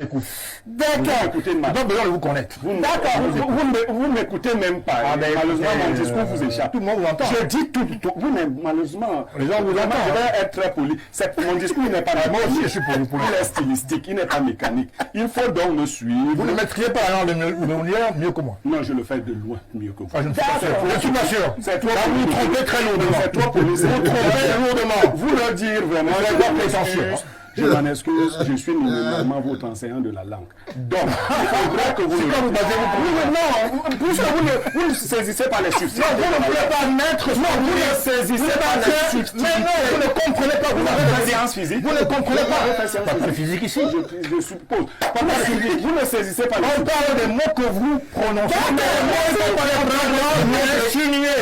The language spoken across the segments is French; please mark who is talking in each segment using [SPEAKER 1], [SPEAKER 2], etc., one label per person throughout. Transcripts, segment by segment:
[SPEAKER 1] Écoute.
[SPEAKER 2] D'accord.
[SPEAKER 1] Vous n'avez pas besoin de vous connaître.
[SPEAKER 2] D'accord.
[SPEAKER 1] Vous ne m'écoutez même pas.
[SPEAKER 2] Ah, ben,
[SPEAKER 1] malheureusement, mon discours vous échappe.
[SPEAKER 2] Tout le monde vous entend.
[SPEAKER 1] Je dis tout. Vous, malheureusement,
[SPEAKER 2] les gens vous entendent.
[SPEAKER 1] Je vais être très poli. Mon discours n'est pas mécanique.
[SPEAKER 2] Moi aussi, je suis poli.
[SPEAKER 1] Il est stylistique, il n'est pas mécanique. Il faut donc me suivre.
[SPEAKER 2] Vous ne mettriez pas la langue de mieux que moi.
[SPEAKER 1] Non, je le fais de loin mieux que vous.
[SPEAKER 2] Ah, je ne suis pas sûr. Je suis pas sûr.
[SPEAKER 1] C'est trop
[SPEAKER 2] Là, vous vous trompez très lourdement.
[SPEAKER 1] C'est trop poli.
[SPEAKER 2] Vous vous trompez lourdement.
[SPEAKER 1] Vous leur dire vraiment. Je m'en excuse, je suis normalement votre enseignant de la langue. Donc, il faudrait que vous...
[SPEAKER 2] Quand vous basez
[SPEAKER 1] vous ne saisissez pas les substances.
[SPEAKER 2] Non, vous ne pouvez pas mettre... Non, vous ne saisissez pas les substances. Mais non, vous ne comprenez pas. Vous avez fait séance physique. Vous ne comprenez pas. Pas de physique ici.
[SPEAKER 1] Je suppose. Vous ne saisissez pas les
[SPEAKER 2] substances. On parle des mots que vous prononcez.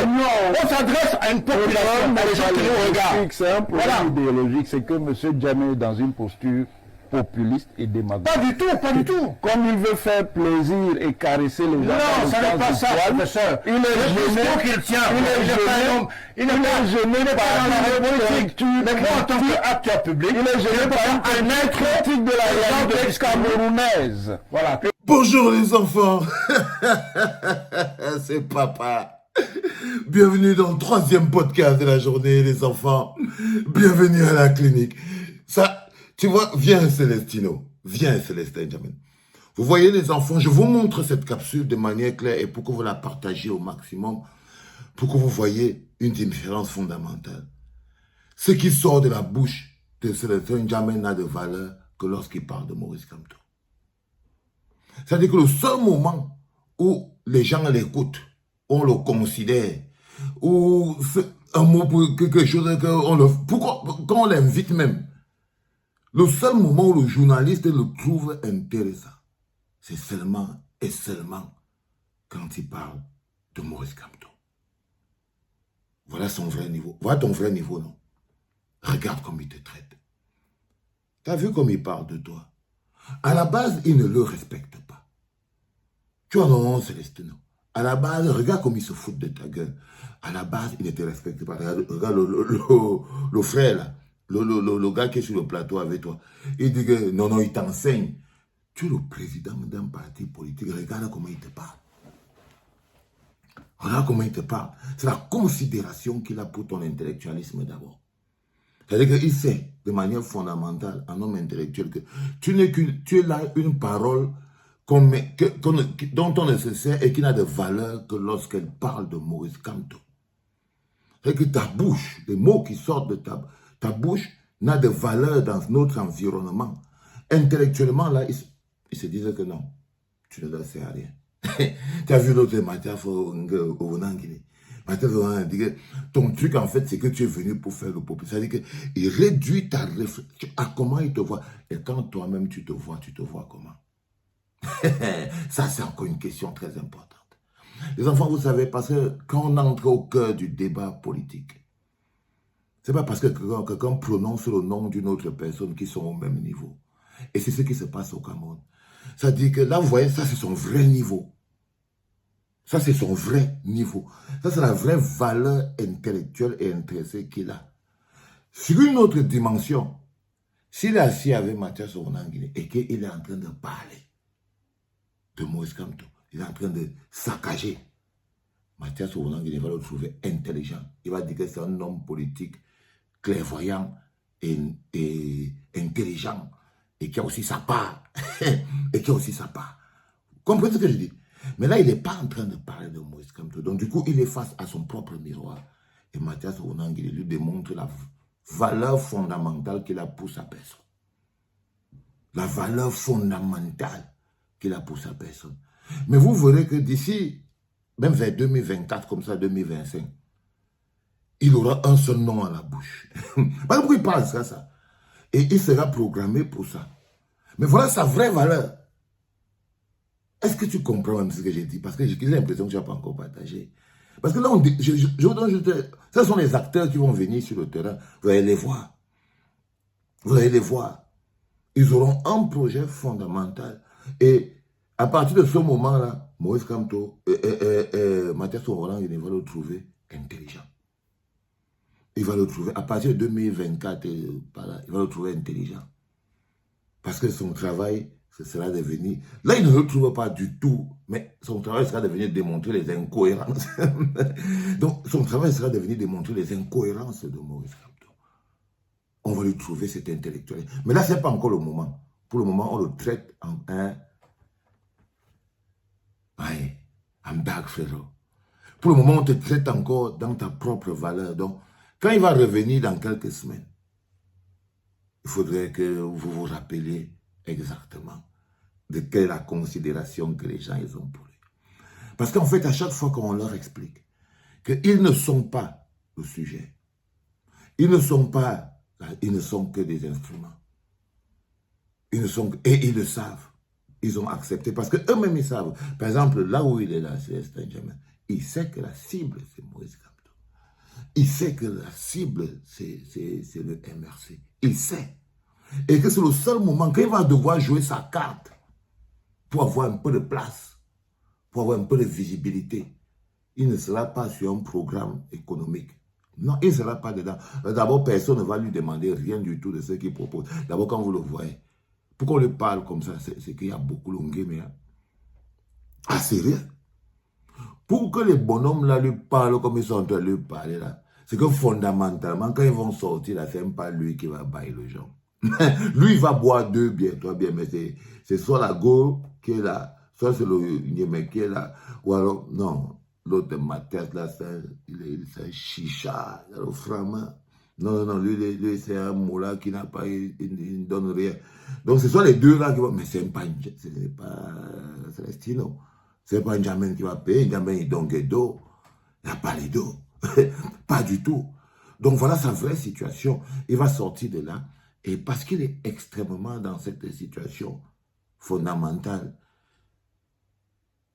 [SPEAKER 2] Non, on s'adresse à une population, à les gens qui nous regardent.
[SPEAKER 3] C'est un problème idéologique, c'est que M. Djamé est dans une posture populiste et démagogique.
[SPEAKER 2] Pas du tout, pas du tout.
[SPEAKER 3] Comme il veut faire plaisir et caresser les gens.
[SPEAKER 2] Non, ça n'est pas ça, professeur.
[SPEAKER 3] Il est gêné
[SPEAKER 2] qu'il tient.
[SPEAKER 3] Il est gêné par la politique.
[SPEAKER 2] Mais moi, en tant qu'acteur public,
[SPEAKER 3] il est gêné par un être critique de la réalité camerounaise.
[SPEAKER 2] Voilà.
[SPEAKER 4] Bonjour les enfants. C'est papa. Bienvenue dans le 3e podcast de la journée, les enfants. Bienvenue à la clinique. Ça, tu vois, viens Célestino. Viens Célestin Djamé. Vous voyez les enfants, je vous montre cette capsule de manière claire et pour que vous la partagiez au maximum, pour que vous voyez une différence fondamentale. Ce qui sort de la bouche de Célestin Djamé n'a de valeur que lorsqu'il parle de Maurice Kamto. C'est-à-dire que le seul moment où les gens l'écoutent, on le considère, ou un mot pour quelque chose, pourquoi, quand on l'invite même, le seul moment où le journaliste le trouve intéressant, c'est seulement et seulement quand il parle de Maurice Kamto. Voilà son vrai niveau. Voilà ton vrai niveau, non? Regarde comme il te traite. Tu as vu comme il parle de toi? À la base, il ne le respecte pas. Tu vois, non, Célestino. À la base, regarde comme il se fout de ta gueule. À la base, il ne te respecte pas. Regarde le frère, là. Le gars qui est sur le plateau avec toi. Il dit que non, il t'enseigne. Tu es le président d'un parti politique. Regarde comment il te parle. Regarde comment il te parle. C'est la considération qu'il a pour ton intellectualisme d'abord. C'est-à-dire qu'il sait, de manière fondamentale, un homme intellectuel, que tu es là une parole dont on ne se sert et qui n'a de valeur que lorsqu'elle parle de Maurice Kamto. C'est que ta bouche, les mots qui sortent de ta bouche, n'a de valeur dans notre environnement. Intellectuellement, là, ils se disent que non, tu ne leur sers à rien. Tu as vu l'autre matin, ton truc, en fait, c'est que tu es venu pour faire le peuple. C'est-à-dire qu'il réduit ta réflexion à comment il te voit. Et quand toi-même tu te vois comment? Ça, c'est encore une question très importante. Les enfants, vous savez, parce que quand on entre au cœur du débat politique, c'est pas parce que quelqu'un prononce le nom d'une autre personne qui sont au même niveau. Et c'est ce qui se passe au Cameroun. Ça dit que là, vous voyez, ça, c'est son vrai niveau. Ça, c'est son vrai niveau. Ça, c'est la vraie valeur intellectuelle et intrinsèque qu'il a. Sur une autre dimension, s'il est assis avec Mathias Onangile et qu'il est en train de parler de Maurice Kamto, il est en train de saccager, Mathias Onangile va le trouver intelligent. Il va dire que c'est un homme politique clairvoyant et intelligent et qui a aussi sa part. Et qui a aussi sa part. Comprenez ce que je dis? Mais là, il n'est pas en train de parler de Maurice Kamto. Donc, du coup, il est face à son propre miroir. Et Mathias Onangile lui démontre la valeur fondamentale qu'il a pour sa personne. La valeur fondamentale qu'il a pour sa personne. Mais vous verrez que d'ici, même vers 2024, comme ça, 2025, il aura un seul nom à la bouche. Parce pourquoi il parle de ça? Et il sera programmé pour ça. Mais voilà sa vraie valeur. Est-ce que tu comprends même ce que j'ai dit? Parce que j'ai l'impression que tu n'as pas encore partagé. Parce que là, ce sont les acteurs qui vont venir sur le terrain. Vous allez les voir. Vous allez les voir. Ils auront un projet fondamental. Et à partir de ce moment-là, Maurice Kamto, Mathias Onangile, il va le trouver intelligent. Il va le trouver, à partir de 2024, il va le trouver intelligent. Parce que son travail ce sera de venir... Là, il ne le trouve pas du tout, mais son travail sera de venir démontrer les incohérences. Donc, son travail sera de venir démontrer les incohérences de Maurice Kamto. On va lui trouver cet intellectuel. Mais là, ce n'est pas encore le moment. Pour le moment, on le traite en un... Ouais, en bague, frérot. Pour le moment, on te traite encore dans ta propre valeur. Donc, quand il va revenir dans quelques semaines, il faudrait que vous vous rappeliez exactement de quelle est la considération que les gens ils ont pour lui. Parce qu'en fait, à chaque fois qu'on leur explique qu'ils ne sont pas le sujet, ils ne sont que des instruments. Et ils le savent. Ils ont accepté parce qu'eux-mêmes ils savent. Par exemple, là où il est là, c'est Benjamin. Il sait que la cible, c'est Moïse Kamto. Il sait que la cible, c'est le MRC. Il sait. Et que c'est le seul moment qu'il va devoir jouer sa carte pour avoir un peu de place, pour avoir un peu de visibilité. Il ne sera pas sur un programme économique. Non, il ne sera pas dedans. D'abord, personne ne va lui demander rien du tout de ce qu'il propose. D'abord, quand vous le voyez, pourquoi on lui parle comme ça, c'est qu'il y a beaucoup de mais ah, sérieux? Pour que les bonhommes là lui parlent comme ils sont en train de lui parler là, c'est que fondamentalement, quand ils vont sortir là, c'est même pas lui qui va bailler le gens. Lui, il va boire 2 bières, 3 bières, mais c'est soit la go qui est là, soit c'est le Niémé qui est là, ou alors, non, l'autre Mathias là, c'est un chicha, le framant. Non, lui c'est un moula qui n'a pas, il ne donne rien. Donc, ce sont les deux là qui vont, mais ce n'est pas Celestino. Ce n'est pas Benjamin qui va payer, Benjamin il donne des dos. Il n'y a pas les dos. Pas du tout. Donc, voilà sa vraie situation. Il va sortir de là. Et parce qu'il est extrêmement dans cette situation fondamentale,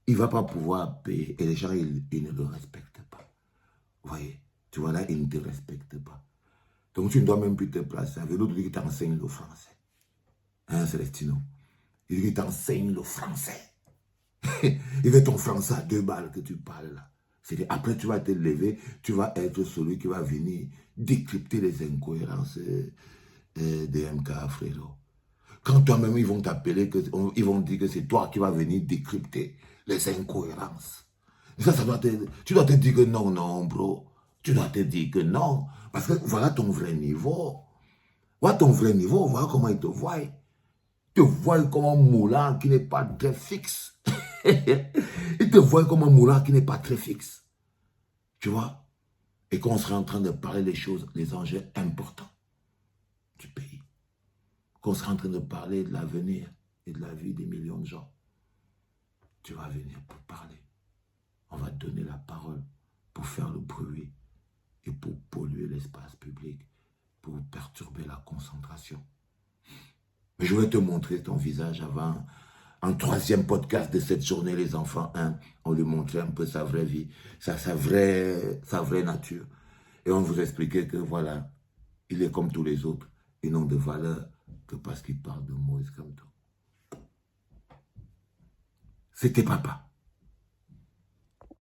[SPEAKER 4] il ne va pas pouvoir payer. Et les gens, ils ne le respectent pas. Vous voyez, tu vois là, ils ne te respectent pas. Donc tu ne dois même plus te placer avec l'autre qui t'enseigne le français. Hein, Celestino? Il dit qu'il t'enseigne le français. Il veut ton français à 2 balles que tu parles là. C'est-à-dire, après tu vas te lever, tu vas être celui qui va venir décrypter les incohérences des MK, frérot. Quand toi-même, ils vont t'appeler, ils vont dire que c'est toi qui vas venir décrypter les incohérences. Et ça tu dois te dire que non, bro. Tu dois te dire que non. Parce que voilà ton vrai niveau. Voilà ton vrai niveau. Voilà comment ils te voient. Ils te voient comme un moulin qui n'est pas très fixe. Ils te voient comme un moulin qui n'est pas très fixe. Tu vois? Et qu'on serait en train de parler des choses, les enjeux importants du pays. Qu'on serait en train de parler de l'avenir et de la vie des millions de gens. Tu vas venir pour parler. On va te donner la parole pour faire le bruit et pour polluer l'espace public, pour perturber la concentration. Mais je vais te montrer ton visage avant, en 3e podcast de cette journée, les enfants 1, on lui montrait un peu sa vraie vie, sa vraie nature. Et on vous expliquait que voilà, il est comme tous les autres, et non de valeur que parce qu'il parle de Moïse Kamto. C'était papa.